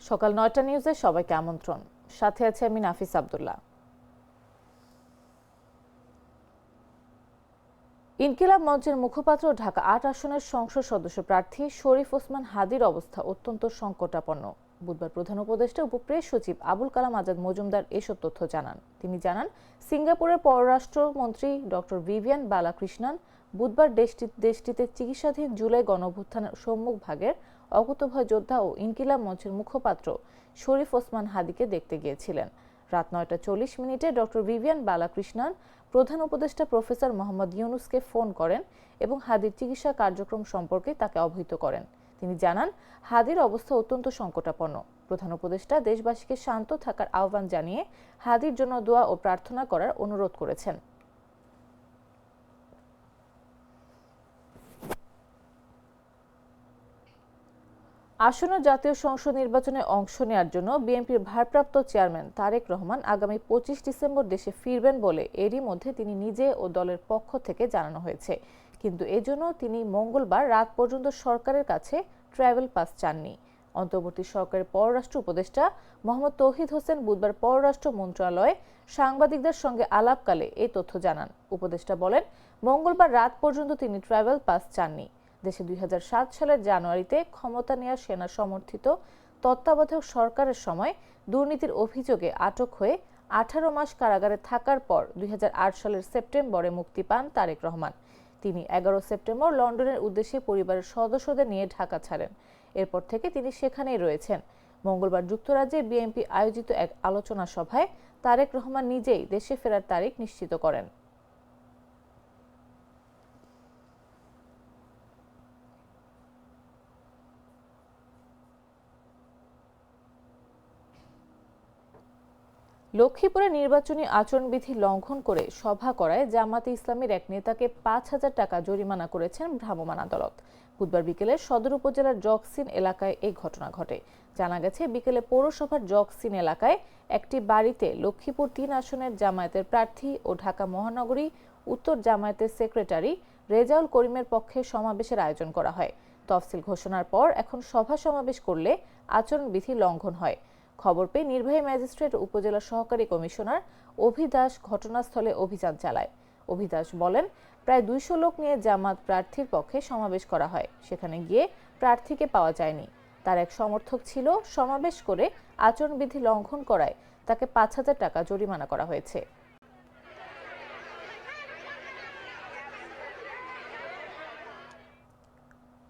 সকাল ৯টা নিউজে সবাইকে আমন্ত্রণ। সাথে আছে আমি নাফিস আব্দুল্লাহ। ইনকিলাব মঞ্চের মুখপাত্র ঢাকা ৮ আসনের সংসদ সদস্য প্রার্থী শরীফ ওসমান হাদির অবস্থা অত্যন্ত সংকটাপন্ন। বুধবার প্রধান উপদেষ্টা উপপ্রেস সচিব আবুল কালাম আজাদ মজুমদার এসব তথ্য জানান। তিনি জানান, সিঙ্গাপুরের পররাষ্ট্রমন্ত্রী ডক্টর ভিভিয়ান বালাকৃষ্ণন বুধবার দেশটিতে চিকিৎসাধীন জুলাই গণঅভ্যুত্থানের সম্মুখ ভাগের অকুতোভয় যোদ্ধা ও ইনকিলাব মঞ্চের মুখপাত্র শরীফ ওসমান হাদিকে দেখতে গিয়েছিলেন। রাত ৯টা ৪০ মিনিটে ডক্টর ভিভিয়ান বালাকৃষ্ণন প্রধান উপদেষ্টা প্রফেসর মোহাম্মদ ইউনুসকে ফোন করেন এবং হাদির চিকিৎসা কার্যক্রম সম্পর্কে তাকে অবহিত করেন। তিনি জানান, হাদির অবস্থা অত্যন্ত সংকটাপন্ন। প্রধান উপদেষ্টা দেশবাসীকে শান্ত থাকার আহ্বান জানিয়ে হাদির জন্য দোয়া ও প্রার্থনা করার অনুরোধ করেছেন। আসন্ন জাতীয় সংসদ নির্বাচনে অংশ নেওয়ার জন্য বিএনপির ভারপ্রাপ্ত চেয়ারম্যান তারেক রহমান আগামী ২৫ ডিসেম্বর দেশে ফিরবেন বলে এরই মধ্যে তিনি নিজে ও দলের পক্ষ থেকে জানানো হয়েছে। কিন্তু এজন্য তিনি মঙ্গলবার রাত পর্যন্ত সরকারের কাছে ট্রাভেল পাস চাননি। অন্তর্বর্তী সরকারের পররাষ্ট্র উপদেষ্টা মোহাম্মদ তৌহিদ হোসেন বুধবার পররাষ্ট্র মন্ত্রণালয়ে সাংবাদিকদের সঙ্গে আলাপকালে এই তথ্য জানান। উপদেষ্টা বলেন, মঙ্গলবার রাত পর্যন্ত তিনি ট্রাভেল পাস চাননি। দেশে ২০০৭ সালের জানুয়ারিতে ক্ষমতা নেওয়া সেনা সমর্থিত তত্ত্বাবধায়ক সরকারের সময় দুর্নীতির অভিযোগে আটক হয়ে ১৮ মাস কারাগারে থাকার পর ২০০৮ সালের সেপ্টেম্বরে মুক্তি পান তারেক রহমান। তিনি ১১ সেপ্টেম্বর লন্ডনের উদ্দেশ্যে পরিবারের সদস্যদের নিয়ে ঢাকা ছাড়েন। এরপর থেকে তিনি সেখানেই রয়েছেন। মঙ্গলবার যুক্তরাজ্যে বিএনপি আয়োজিত এক আলোচনা সভায় তারেক রহমান নিজেই দেশে ফেরার তারিখ নিশ্চিত করেন। লক্ষ্মীপুরে নির্বাচনী আচরণবিধি লঙ্ঘন করে সভা করায় জামাতে ইসলামীর এক নেতাকে ৫,০০০ টাকা জরিমানা করেছেন ভ্রাম্যমাণ আদালত। বুধবার বিকেলে সদর উপজেলার জকসিন এলাকায় এই ঘটনা ঘটে। জানা গেছে, বিকেলে পৌরসভার জকসিন এলাকায় একটি বাড়িতে লক্ষ্মীপুর ৩ আসনের জামায়াতের প্রার্থী ও ঢাকা মহানগরী উত্তর জামায়াতের সেক্রেটারি রেজাউল করিমের পক্ষে সমাবেশের আয়োজন করা হয়। তফসিল ঘোষণার পর এখন সভা সমাবেশ করলে আচরণবিধি লঙ্ঘন হয়। খবর পেয়ে নির্বাহী ম্যাজিস্ট্রেট উপজেলা সহকারী কমিশনার অভিদাস ঘটনাস্থলে অভিযান চালায়। অভিদাস বলেন, প্রায় ২০০ লোক নিয়ে জামাত প্রার্থীর পক্ষে সমাবেশ করা হয়। সেখানে গিয়ে প্রার্থীকে পাওয়া যায়নি। তার এক সমর্থক ছিল। সমাবেশ করে আচরণবিধি লঙ্ঘন করায় তাকে ৫,০০০ টাকা জরিমানা করা হয়েছে।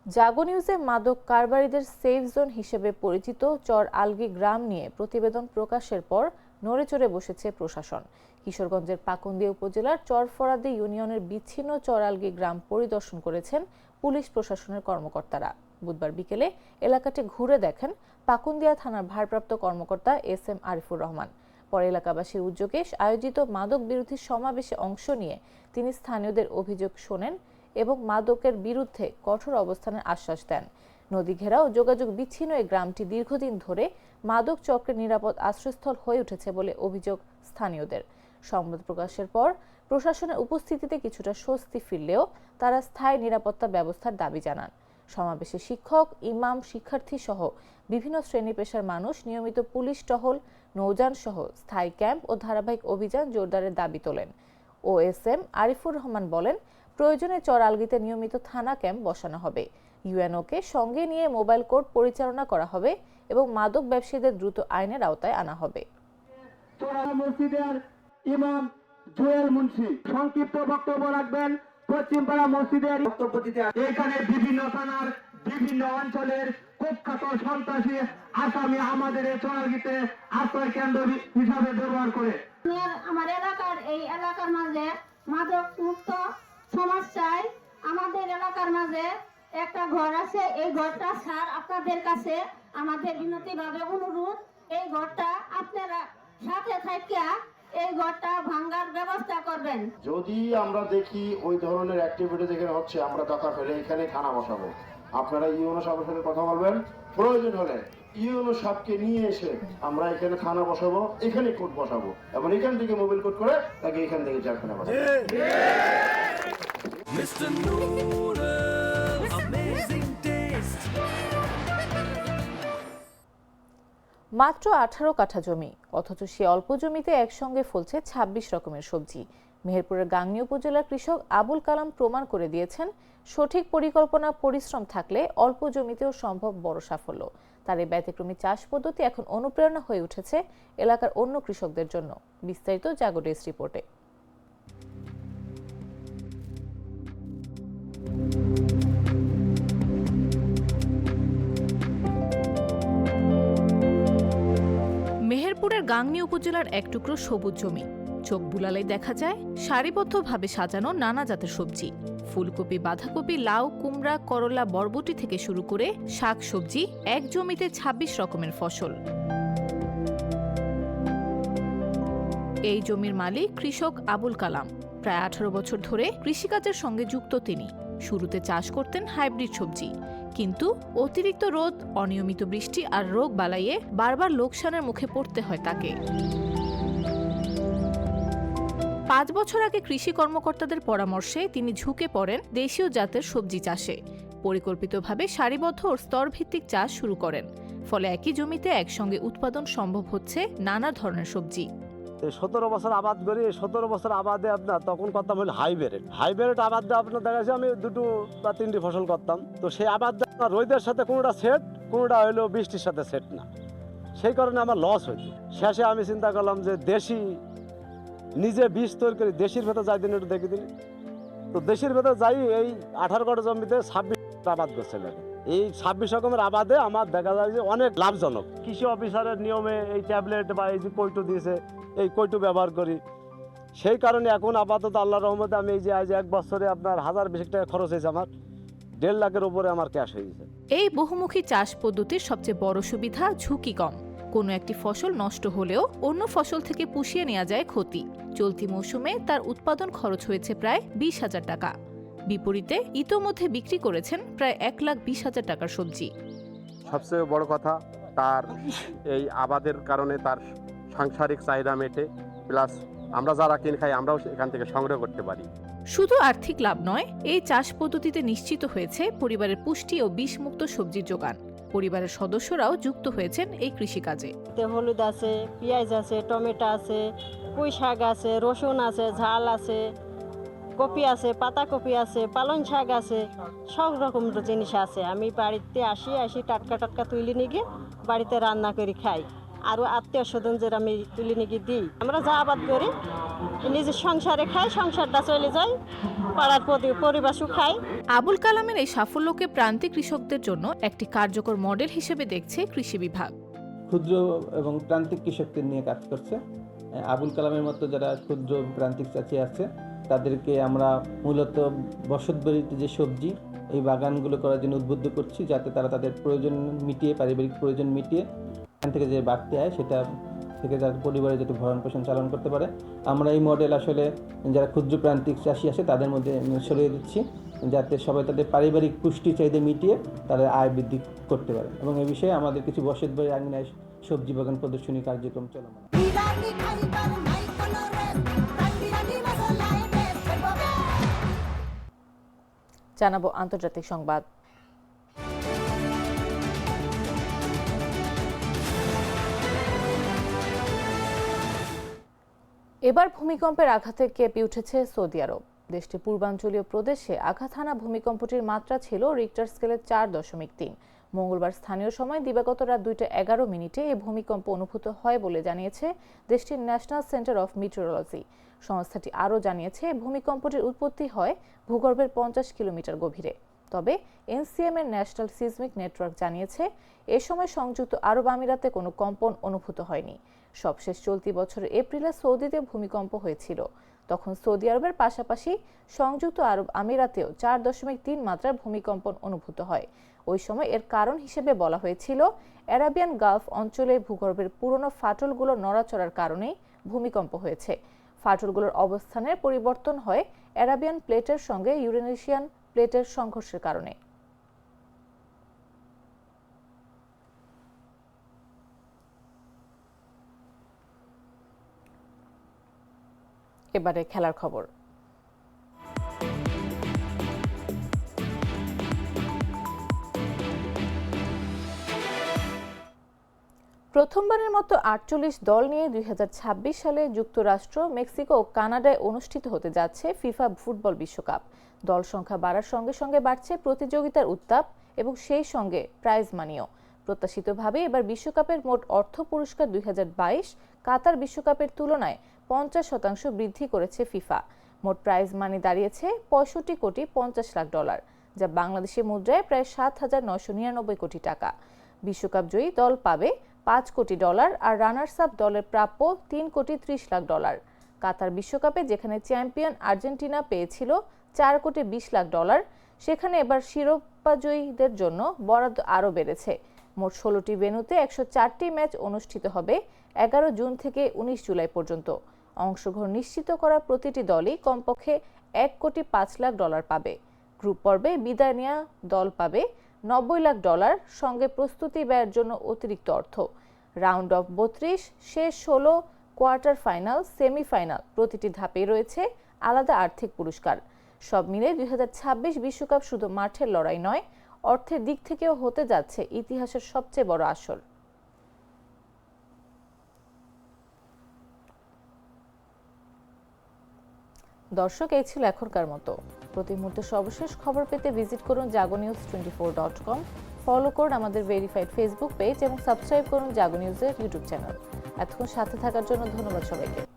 জাগো নিউজে মাদক কারবারিদের সেফ জোন হিসেবে পরিচিত চর আলগি গ্রাম নিয়ে প্রতিবেদন প্রকাশের পর নড়েচড়ে বসেছে প্রশাসন। কিশোরগঞ্জের পাকুন্দিয়া উপজেলার চরফরাদি ইউনিয়নের বিচ্ছিন্ন চর আলগি গ্রাম পরিদর্শন করেছেন পুলিশ প্রশাসনের কর্মকর্তারা। বুধবার বিকেলে এলাকাটি ঘুরে দেখেন পাকুন্দিয়া থানার ভারপ্রাপ্ত কর্মকর্তা SM আরিফুর রহমান। পরে এলাকাবাসীর উদ্যোগে আয়োজিত মাদক বিরোধী সমাবেশে অংশ নিয়ে তিনি স্থানীয়দের অভিযোগ শোনেন এবং মাদকের বিরুদ্ধে কঠোর অবস্থানের আশ্বাস দেন। নদী ঘেরা ও যোগাযোগ বিচ্ছিন্ন এই গ্রামটি দীর্ঘদিন ধরে মাদক চক্রের নিরাপদ আশ্রয়স্থল হয়ে উঠেছে বলে অভিযোগ স্থানীয়দের। সংবাদ প্রকাশের পর প্রশাসনের উপস্থিতিতে কিছুটা স্বস্তি ফিরলেও তারা স্থায়ী নিরাপত্তা ব্যবস্থার দাবি জানান। সমাবেশে শিক্ষক, ইমাম, শিক্ষার্থী সহ বিভিন্ন শ্রেণী পেশার মানুষ নিয়মিত পুলিশ টহল, নৌযান সহ স্থায়ী ক্যাম্প ও ধারাবাহিক অভিযান জোরদারের দাবি তোলেন। OSM আরিফুর রহমান বলেন, প্রয়োজনে চর আলগিতে নিয়মিত থানা ক্যাম্প বসানো হবে। UNO-কে সঙ্গে নিয়ে মোবাইল কোর্ট পরিচালনা করা হবে এবং মাদক ব্যবসায়ীদের দ্রুত আইনের আওতায় আনা হবে। মসজিদের ইমাম জুয়েল মুন্সি সংক্ষিপ্ত বক্তব্য রাখবেন। পশ্চিমপাড়া মসজিদের বক্তব্য দিতে এখানে বিভিন্ন থানার বিভিন্ন অঞ্চলের কুখ্যাত সন্ত্রাসী আসামি আমাদের এই চরালগিতে আশ্রয় কেন্দ্র হিসাবে ব্যবহার করে। আমার এই এলাকার মাঝে মাদক মুক্ত সমাজ চাই। আমাদের এলাকার মাঝে একটা ঘর আছে, এই ঘরটা স্যার আপনাদের কাছে আমাদের বিনতিভাবে অনুরোধ, এই ঘরটা আপনারা সাথে থাকিয়া এই ঘরটা ভাঙার ব্যবস্থা করবেন। যদি আমরা দেখি ওই ধরনের অ্যাক্টিভিটি যেখানে হচ্ছে, আমরা কথা ফেলে এখানে থানা বসাবো। আপনারা ইউনো সাহেবের সাথে কথা বলবেন, প্রয়োজন হলে ইউনো সাহেবকে নিয়ে এসে আমরা এখানে থানা বসাবো, এখানে কোর্ট বসাবো এবং এখান থেকে মোবাইল কোর্ট করে তাকে এখান থেকে জেলখানা বসাবো। Mr. Noodles, amazing taste. মাত্র 18 কাঠা জমি, অথচ সে অল্প জমিতে একসঙ্গে ফলছে 26 রকমের সবজি। মেহেরপুরের গাংনী উপজেলার কৃষক আবুল কালাম প্রমাণ করে দিয়েছেন, সঠিক পরিকল্পনা পরিশ্রম থাকলে অল্প জমিতেও সম্ভব বড় সাফল্য। তার এই ব্যতিক্রমী চাষ পদ্ধতি এখন অনুপ্রেরণা হয়ে উঠেছে এলাকার অন্য কৃষকদের জন্য। বিস্তারিত জাগো ডেস্ক রিপোর্টে। মেহেরপুরের গাংনী উপজেলার এক টুকরো সবুজ জমি। চোখ বুলালেই দেখা যায় সারিবদ্ধভাবে সাজানো নানা জাতের সবজি। ফুলকপি, বাঁধাকপি, লাউ, কুমড়া, করলা, বরবটি থেকে শুরু করে শাক সবজি, এক জমিতে 26 রকমের ফসল। এই জমির মালিক কৃষক আবুল কালাম। প্রায় 18 বছর ধরে কৃষিকাজের সঙ্গে যুক্ত তিনি। শুরুতে চাষ করতেন হাইব্রিড সবজি, কিন্তু অতিরিক্ত রোদ, অনিয়মিত বৃষ্টি আর রোগ বালাইয়ে বারবার লোকসানের মুখে পড়তে হয় তাকে। 5 বছর আগে কৃষি কর্মকর্তাদের পরামর্শে তিনি ঝুঁকে পড়েন দেশীয় জাতের সবজি চাষে। পরিকল্পিতভাবে সারিবদ্ধ ও স্তরভিত্তিক চাষ শুরু করেন। ফলে একই জমিতে একসঙ্গে উৎপাদন সম্ভব হচ্ছে নানা ধরনের সবজি। 17 বছর আবাদ করি। 17 বছর আবাদে আপনার তখন করতাম হলো হাইব্রিড আবাদ দিয়ে আপনার দেখা যাচ্ছে আমি 2 বা 3টি ফসল করতাম। তো সেই আবাদ রোদের সাথে কোনোটা সেট, কোনোটা হলো বৃষ্টির সাথে সেট না, সেই কারণে আমার লস হয়েছে। শেষে আমি চিন্তা করলাম যে দেশি, নিজে বীজ তৈরি করি, দেশির ভেতর যাই দিন একটু দেখে দিন। তো দেশির ভেতর যাই এই 18 কাঠা জমিতে 26 আবাদ করছে। এই 26 রকমের আবাদে আমার দেখা যায় যে অনেক লাভজনক। কৃষি অফিসারের নিয়মে এই ট্যাবলেট বা এই যে কৈটো দিয়েছে, এই কৈটো ব্যবহার করি। সেই কারণে এখন আপাতত আল্লাহর রহমতে আমি এই যে আজ 1 বছরে আপনার 1020 টাকা খরচ হয়েছে, আমার 1.5 লাখের উপরে আমার ক্যাশ হয়ে গেছে। এই বহুমুখী চাষ পদ্ধতির সবচেয়ে বড় সুবিধা ঝুঁকি কম। কোনো একটি ফসল নষ্ট হলেও অন্য ফসল থেকে পুষিয়ে নেওয়া যায় ক্ষতি। চলতি মৌসুমে তার উৎপাদন খরচ হয়েছে প্রায় 20,000 টাকা। বিপরীতে ইতোমধ্যে বিক্রি করেছেন প্রায় 1,20,000 টাকার সবজি। সবচেয়ে বড় কথা, তার এই আবাদের কারণে তার সাংসারিক চাহিদা মেটে, প্লাস আমরা যারা কিনে খাই আমরাও এখান থেকে সংগ্রহ করতে পারি। শুধু আর্থিক লাভ নয়, এই চাষ পদ্ধতিতে নিশ্চিত হয়েছে পরিবারের পুষ্টি ও বিষমুক্ত সবজির যোগান। পরিবারের সদস্যরাও যুক্ত হয়েছেন এই কৃষিকাজে। হলুদ আছে, পেঁয়াজ আছে, টমেটো আছে, পুঁই শাক আছে, রসুন আছে, ঝাল আছে, কপি আছে, পাতাকপি আছে, পালং শাক আছে, সব রকম জিনিস আছে। আমি বাড়িতে আসি টাটকা তুলে নিয়ে গিয়ে বাড়িতে রান্না করে খাই। আরও আত্মীয় স্বজন যে আমি তুলে নিয়ে গিয়ে দিই। আমরা যা আবাদ করি নিজের সংসারে খাই, সংসারটা চলে যায়, পাড়ার পরিবেশও খাই। আবুল কালামের এই সাফল্যকে প্রান্তিক কৃষকদের জন্য একটি কার্যকর মডেল হিসেবে দেখছে কৃষি বিভাগ। ক্ষুদ্র এবং প্রান্তিক কৃষকদের নিয়ে কাজ করছে। আবুল কালামের মতো যারা ক্ষুদ্র প্রান্তিক চাষি আছে তাদেরকে আমরা মূলত বসতবাড়িতে যে সবজি, এই বাগানগুলো করার জন্য উদ্বুদ্ধ করছি, যাতে তারা তাদের প্রয়োজন মিটিয়ে, পারিবারিক প্রয়োজন মিটিয়ে এখান থেকে যে বাড়তি আয় সেটা থেকে তাদের পরিবারে যাতে ভরণ পোষণ চালন করতে পারে। আমরা এই মডেল আসলে যারা ক্ষুদ্র প্রান্তিক চাষি আছে তাদের মধ্যে ছড়িয়ে দিচ্ছি, যাতে সবাই তাদের পারিবারিক পুষ্টি চাহিদা মিটিয়ে তাদের আয় বৃদ্ধি করতে পারে। এবং এই বিষয়ে আমাদের কিছু বসতবাড়ি আঙিনায় সবজি বাগান প্রদর্শনী কার্যক্রম চলমান। জানাবো আন্তর্জাতিক সংবাদ। এবার ভূমিকম্পের আঘাতে কেঁপে উঠেছে সৌদি আরব। দেশটির পূর্বাঞ্চলীয় প্রদেশে আঘাত হানা ভূমিকম্পটির মাত্রা ছিল রিক্টার স্কেলে 4.3। মঙ্গলবার স্থানীয় সময় দিবাগত রাত 2:11 এই ভূমিকম্প অনুভূত হয় বলে জানিয়েছে দেশটির ন্যাশনাল সেন্টার অফ মিটিওরোলজি। সংস্থাটি আরও জানিয়েছে, ভূমিকম্পটির উৎপত্তি হয় ভূগর্ভের 50 কিলোমিটার গভীরে। তবে এনসিএম এর ন্যাশনাল সিজমিক নেটওয়ার্ক জানিয়েছে, এ সময় সংযুক্ত আরব আমিরাতে কোনো কম্পন অনুভূত হয়নি। সবশেষ চলতি বছরের এপ্রিলে সৌদিতে ভূমিকম্প হয়েছিল। তখন সৌদি আরবের পাশাপাশি সংযুক্ত আরব আমিরাতেও 4.3 মাত্রার ভূমিকম্পন অনুভূত হয়। ওই সময় এর কারণ হিসেবে বলা হয়েছিল, আরাবিয়ান গালফ অঞ্চলে ভূগর্ভের পুরনো ফাটলগুলো নড়াচড়ার কারণেই ভূমিকম্প হয়েছে। ফাটলগুলোর অবস্থানের পরিবর্তন হয় আরাবিয়ান প্লেটের সঙ্গে ইউরেশিয়ান প্লেটের সংঘর্ষের কারণে। এবারে খেলার খবর। প্রথমবারের মতো ৪৮ দল নিয়ে ২০২৬ সালে যুক্তরাষ্ট্র, মেক্সিকো ও কানাডায় অনুষ্ঠিত হতে যাচ্ছে ফিফা ফুটবল বিশ্বকাপ। দল সংখ্যা বাড়ার সঙ্গে সঙ্গে বাড়ছে প্রতিযোগিতার উত্তাপ এবং সেই সঙ্গে প্রাইজ মানিও। প্রত্যাশিতভাবে এবার বিশ্বকাপের মোট অর্থ পুরস্কার ২০২২ কাতার বিশ্বকাপের তুলনায় ৫০% বৃদ্ধি করেছে ফিফা। মোট প্রাইজ মানি দাঁড়িয়েছে $৬৫,৫০,০০,০০০, যা বাংলাদেশি মুদ্রায় প্রায় ৭,৯৯৯ কোটি টাকা। বিশ্বকাপ জয়ী দল পাবে $৫ কোটি আর রানার্স আপ দলের প্রাপ্য $3,৩০,০০,০০০। কাতার বিশ্বকাপে যেখানে চ্যাম্পিয়ন আর্জেন্টিনা পেয়েছিল $4,২০,০০,০০০, সেখানে এবার শিরোপাজয়ীদের জন্য বরাদ্দ আরও বেড়েছে। মোট 16টি ভেন্যুতে 104টি ম্যাচ অনুষ্ঠিত হবে 11 জুন থেকে 19 জুলাই পর্যন্ত। অংশগ্রহণ নিশ্চিত করা প্রতিটি দলই কমপক্ষে $1,৫০,০০,০০০ পাবে। গ্রুপ পর্বে বিদায় নেওয়া দল পাবে $90 লাখ, সঙ্গে প্রস্তুতি ব্যয়ের জন্য অতিরিক্ত অর্থ। রাউন্ড অফ 32, শেষ 16, কোয়ার্টার ফাইনাল, সেমিফাইনাল প্রতিটি ধাপেই রয়েছে আলাদা আর্থিক পুরস্কার। সব মিলে ২০২৬ বিশ্বকাপ শুধু মাঠের লড়াই নয়, অর্থের দিক থেকেও হতে যাচ্ছে ইতিহাসের সবচেয়ে বড় আসর। দর্শক, এই ছিল এখনকার মতো। প্রতি মুহূর্তে সর্বশেষ খবর পেতে ভিজিট করুন jagonews24.com, ফলো করুন আমাদের ভেরিফাইড ফেসবুক পেজ এবং সাবস্ক্রাইব করুন জাগো নিউজের ইউটিউব চ্যানেল। এতক্ষণ সাথে থাকার জন্য ধন্যবাদ সবাইকে।